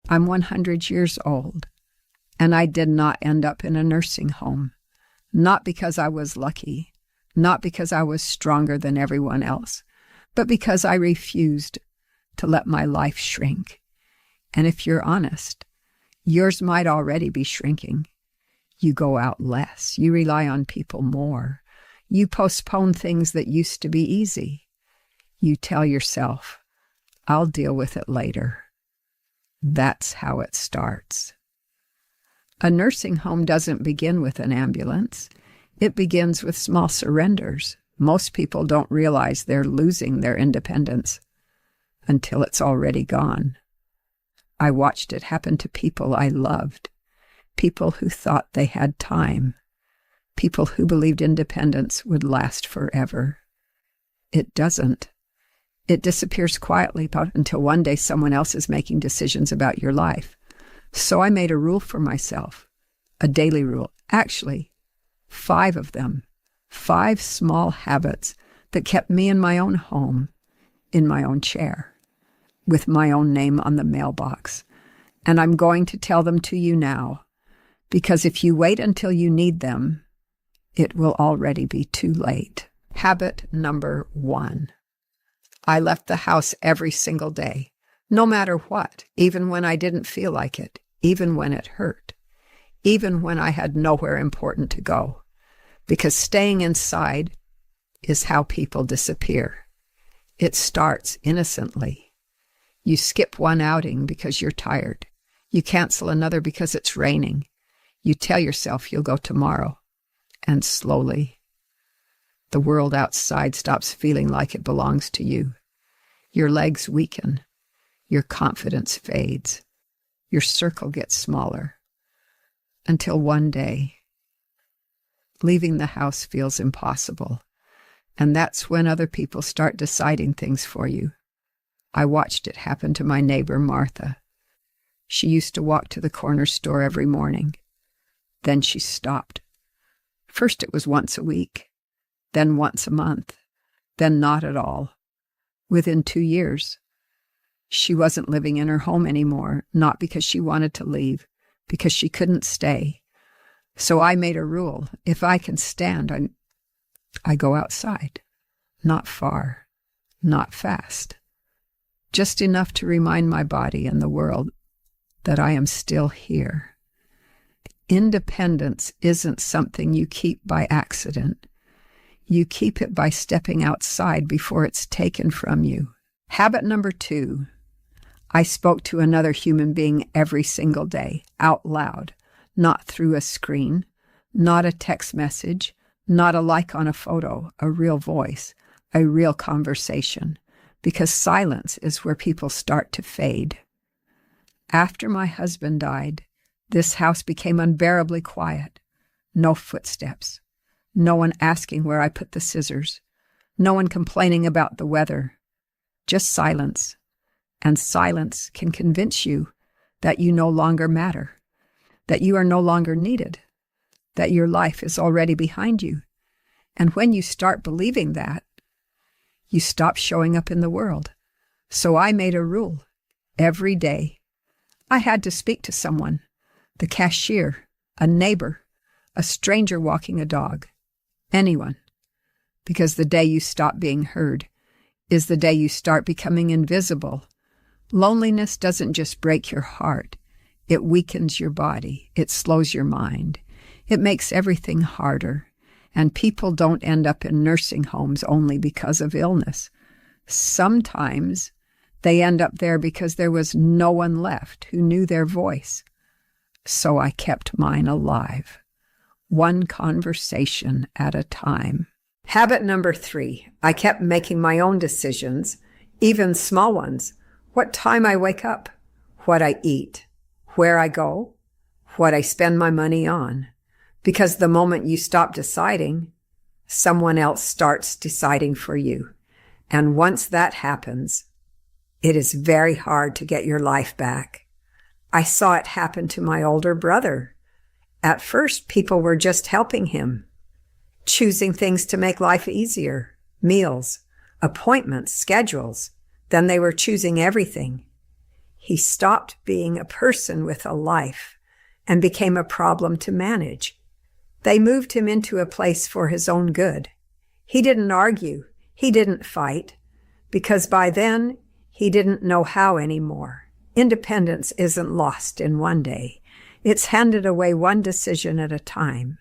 I'm 100 years old, and I did not end up in a nursing home. Not because I was lucky, not because I was stronger than everyone else, but because I refused to let my life shrink. And if you're honest, yours might already be shrinking. You go out less. You rely on people more. You postpone things that used to be easy. You tell yourself, I'll deal with it later. That's how it starts. A nursing home doesn't begin with an ambulance. It begins with small surrenders. Most people don't realize they're losing their independence until it's already gone. I watched it happen to people I loved, people who thought they had time, people who believed independence would last forever. It doesn't. It disappears quietly until one day someone else is making decisions about your life. So I made a rule for myself, a daily rule. Actually, 5 of them, 5 small habits that kept me in my own home, in my own chair, with my own name on the mailbox. And I'm going to tell them to you now, because if you wait until you need them, it will already be too late. Habit number 1. I left the house every single day, no matter what, even when I didn't feel like it, even when it hurt, even when I had nowhere important to go, because staying inside is how people disappear. It starts innocently. You skip one outing because you're tired. You cancel another because it's raining. You tell yourself you'll go tomorrow. And slowly, the world outside stops feeling like it belongs to you. Your legs weaken. Your confidence fades. Your circle gets smaller. Until one day, leaving the house feels impossible. And that's when other people start deciding things for you. I watched it happen to my neighbor, Martha. She used to walk to the corner store every morning. Then she stopped. First it was once a week, then once a month, then not at all. Within 2 years, she wasn't living in her home anymore, not because she wanted to leave, because she couldn't stay. So I made a rule. If I can stand, I go outside. Not far, not fast. Just enough to remind my body and the world that I am still here. Independence isn't something you keep by accident. You keep it by stepping outside before it's taken from you. Habit number 2. I spoke to another human being every single day, out loud, not through a screen, not a text message, not a like on a photo, a real voice, a real conversation, because silence is where people start to fade. After my husband died, this house became unbearably quiet. No footsteps. No one asking where I put the scissors. No one complaining about the weather. Just silence. And silence can convince you that you no longer matter, that you are no longer needed, that your life is already behind you. And when you start believing that, you stop showing up in the world. So I made a rule. Every day, I had to speak to someone, the cashier, a neighbor, a stranger walking a dog, anyone. Because the day you stop being heard is the day you start becoming invisible. Loneliness doesn't just break your heart. It weakens your body. It slows your mind. It makes everything harder. And people don't end up in nursing homes only because of illness. Sometimes they end up there because there was no one left who knew their voice. So I kept mine alive, one conversation at a time. Habit number 3, I kept making my own decisions, even small ones. What time I wake up, what I eat, where I go, what I spend my money on. Because the moment you stop deciding, someone else starts deciding for you. And once that happens, it is very hard to get your life back. I saw it happen to my older brother. At first, people were just helping him, choosing things to make life easier, meals, appointments, schedules. Then they were choosing everything. He stopped being a person with a life and became a problem to manage. They moved him into a place for his own good. He didn't argue. He didn't fight, because by then he didn't know how anymore. Independence isn't lost in one day. It's handed away one decision at a time.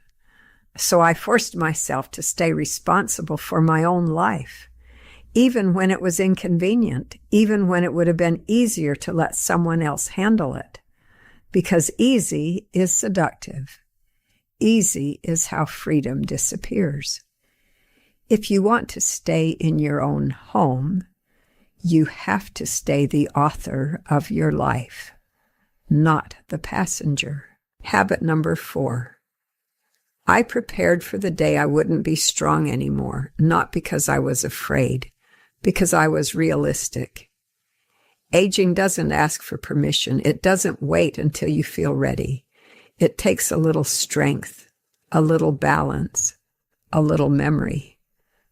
So I forced myself to stay responsible for my own life, even when it was inconvenient, even when it would have been easier to let someone else handle it. Because easy is seductive. Easy is how freedom disappears. If you want to stay in your own home, you have to stay the author of your life, not the passenger. Habit number 4. I prepared for the day I wouldn't be strong anymore, not because I was afraid, because I was realistic. Aging doesn't ask for permission. It doesn't wait until you feel ready. It takes a little strength, a little balance, a little memory,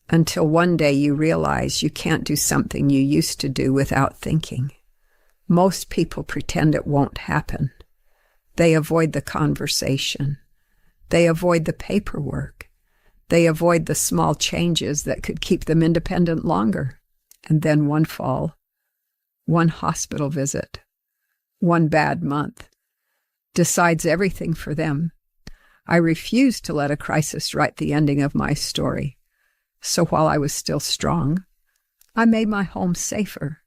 until one day you realize you can't do something you used to do without thinking. Most people pretend it won't happen. They avoid the conversation. They avoid the paperwork. They avoid the small changes that could keep them independent longer. And then one fall, one hospital visit, one bad month decides everything for them. I refused to let a crisis write the ending of my story. So while I was still strong, I made my home safer.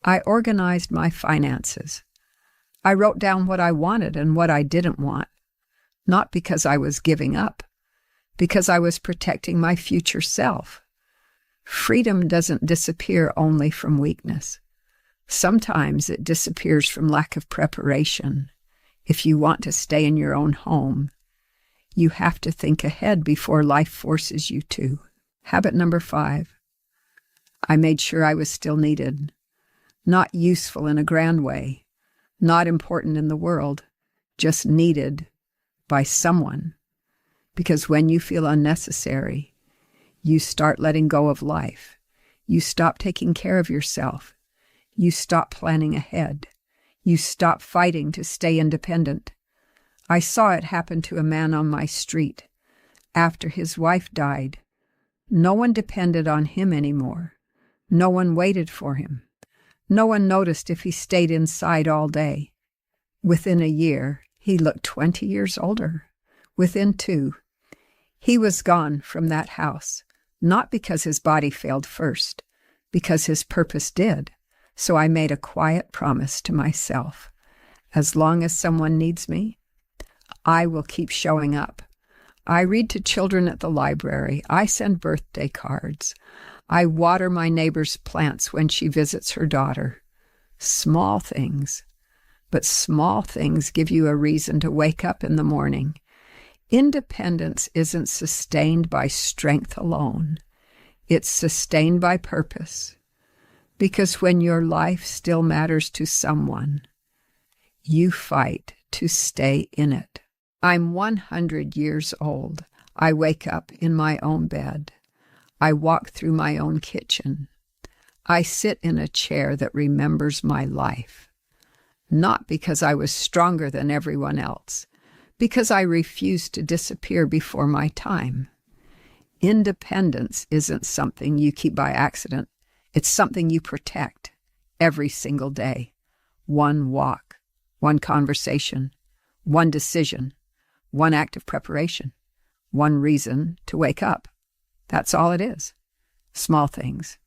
I organized my finances. I wrote down what I wanted and what I didn't want, not because I was giving up, because I was protecting my future self. Freedom doesn't disappear only from weakness. Sometimes it disappears from lack of preparation. If you want to stay in your own home, you have to think ahead before life forces you to. Habit number 5. I made sure I was still needed, not useful in a grand way, not important in the world, just needed by someone. Because when you feel unnecessary, you start letting go of life. You stop taking care of yourself. You stop planning ahead. You stop fighting to stay independent. I saw it happen to a man on my street. After his wife died, no one depended on him anymore. No one waited for him. No one noticed if he stayed inside all day. Within a year, he looked 20 years older. Within 2, he was gone from that house, not because his body failed first, because his purpose did. So I made a quiet promise to myself. As long as someone needs me, I will keep showing up. I read to children at the library. I send birthday cards. I water my neighbor's plants when she visits her daughter. Small things. But small things give you a reason to wake up in the morning. Independence isn't sustained by strength alone. It's sustained by purpose. Because when your life still matters to someone, you fight to stay in it. I'm 100 years old. I wake up in my own bed. I walk through my own kitchen. I sit in a chair that remembers my life. Not because I was stronger than everyone else, because I refused to disappear before my time. Independence isn't something you keep by accident. It's something you protect every single day. One walk, one conversation, one decision, one act of preparation, one reason to wake up. That's all it is. Small things,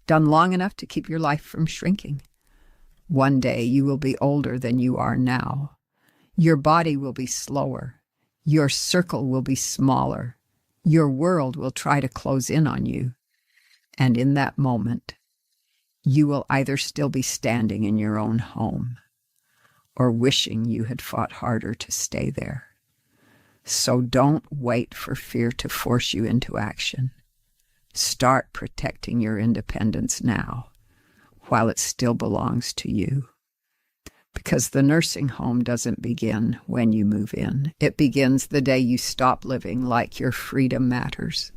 done long enough to keep your life from shrinking. One day you will be older than you are now. Your body will be slower. Your circle will be smaller. Your world will try to close in on you. And in that moment, you will either still be standing in your own home or wishing you had fought harder to stay there. So don't wait for fear to force you into action. Start protecting your independence now while it still belongs to you. Because the nursing home doesn't begin when you move in. It begins the day you stop living like your freedom matters.